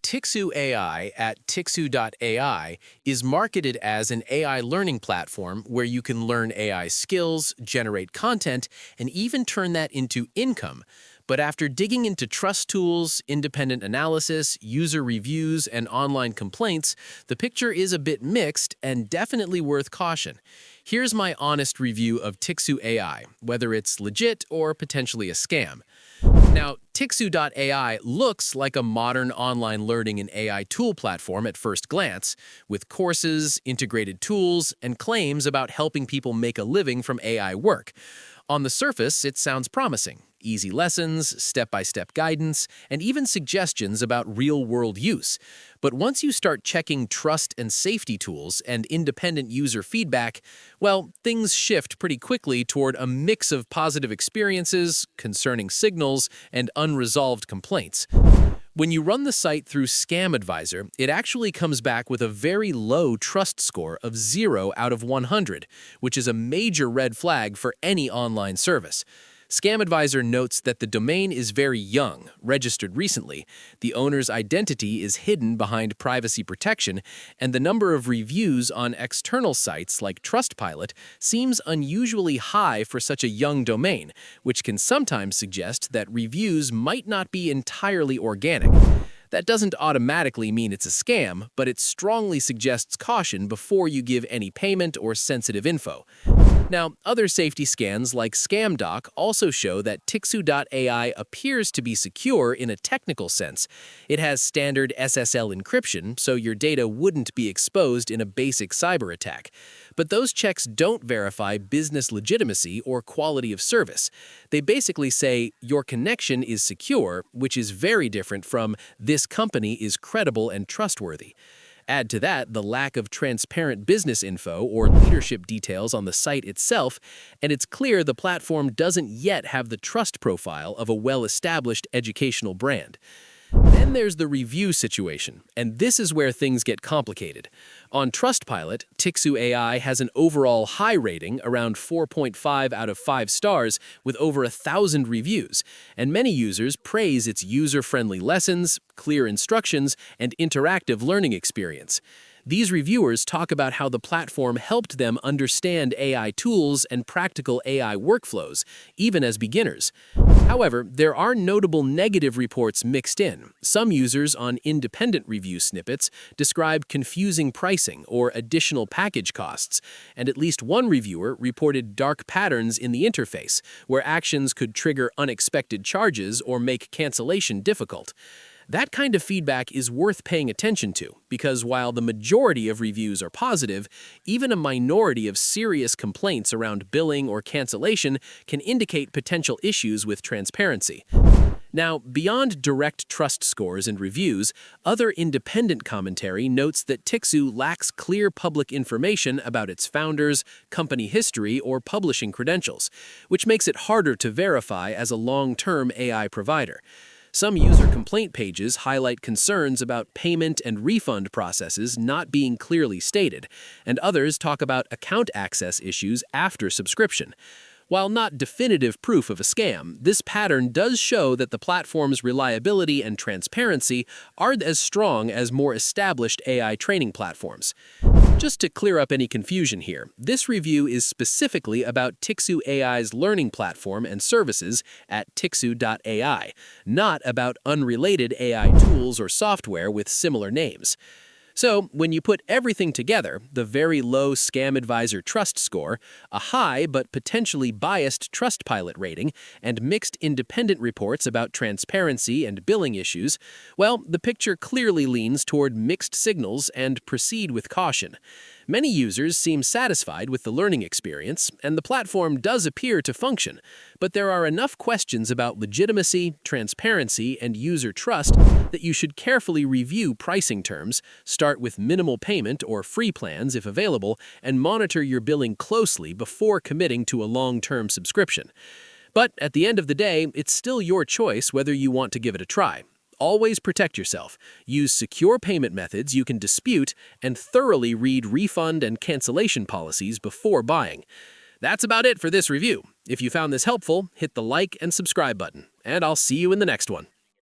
tixu.ai at tixu.ai is marketed as an AI learning platform where you can learn AI skills, generate content, and even turn that into income. But after digging into trust tools, independent analysis, user reviews, and online complaints, the picture is a bit mixed and definitely worth caution. Here's my honest review of tixu.ai, whether it's legit or potentially a scam. Now, tixu.ai looks like a modern online learning and AI tool platform at first glance, with courses, integrated tools, and claims about helping people make a living from AI work. On the surface, it sounds promising. Easy lessons, step-by-step guidance, and even suggestions about real-world use. But once you start checking trust and safety tools and independent user feedback, well, things shift pretty quickly toward a mix of positive experiences, concerning signals, and unresolved complaints. When you run the site through Scam Advisor, it actually comes back with a very low trust score of 0 out of 100, which is a major red flag for any online service. Scam Advisor notes that the domain is very young, registered recently, the owner's identity is hidden behind privacy protection, and the number of reviews on external sites like Trustpilot seems unusually high for such a young domain, which can sometimes suggest that reviews might not be entirely organic. That doesn't automatically mean it's a scam, but it strongly suggests caution before you give any payment or sensitive info. Now, other safety scans like ScamDoc also show that tixu.ai appears to be secure in a technical sense. It has standard SSL encryption, so your data wouldn't be exposed in a basic cyber attack. But those checks don't verify business legitimacy or quality of service. They basically say your connection is secure, which is very different from this company is credible and trustworthy. Add to that the lack of transparent business info or leadership details on the site itself, and it's clear the platform doesn't yet have the trust profile of a well-established educational brand. Then there's the review situation, and this is where things get complicated. On Trustpilot, tixu.ai has an overall high rating, around 4.5 out of 5 stars, with over 1,000 reviews, and many users praise its user-friendly lessons, clear instructions, and interactive learning experience. These reviewers talk about how the platform helped them understand AI tools and practical AI workflows, even as beginners. However, there are notable negative reports mixed in. Some users on independent review snippets described confusing pricing or additional package costs, and at least one reviewer reported dark patterns in the interface, where actions could trigger unexpected charges or make cancellation difficult. That kind of feedback is worth paying attention to, because while the majority of reviews are positive, even a minority of serious complaints around billing or cancellation can indicate potential issues with transparency. Now, beyond direct trust scores and reviews, other independent commentary notes that Tixu lacks clear public information about its founders, company history, or publishing credentials, which makes it harder to verify as a long-term AI provider. Some user complaint pages highlight concerns about payment and refund processes not being clearly stated, and others talk about account access issues after subscription. While not definitive proof of a scam, this pattern does show that the platform's reliability and transparency are as strong as more established AI training platforms. Just to clear up any confusion here, this review is specifically about tixu.ai's learning platform and services at tixu.ai, not about unrelated AI tools or software with similar names. So, when you put everything together, the very low Scam Advisor trust score, a high but potentially biased Trustpilot rating, and mixed independent reports about transparency and billing issues, well, the picture clearly leans toward mixed signals and proceed with caution. Many users seem satisfied with the learning experience, and the platform does appear to function, but there are enough questions about legitimacy, transparency, and user trust that you should carefully review pricing terms, start with minimal payment or free plans if available, and monitor your billing closely before committing to a long-term subscription. But at the end of the day, it's still your choice whether you want to give it a try. Always protect yourself, use secure payment methods you can dispute, and thoroughly read refund and cancellation policies before buying. That's about it for this review. If you found this helpful, hit the like and subscribe button, and I'll see you in the next one.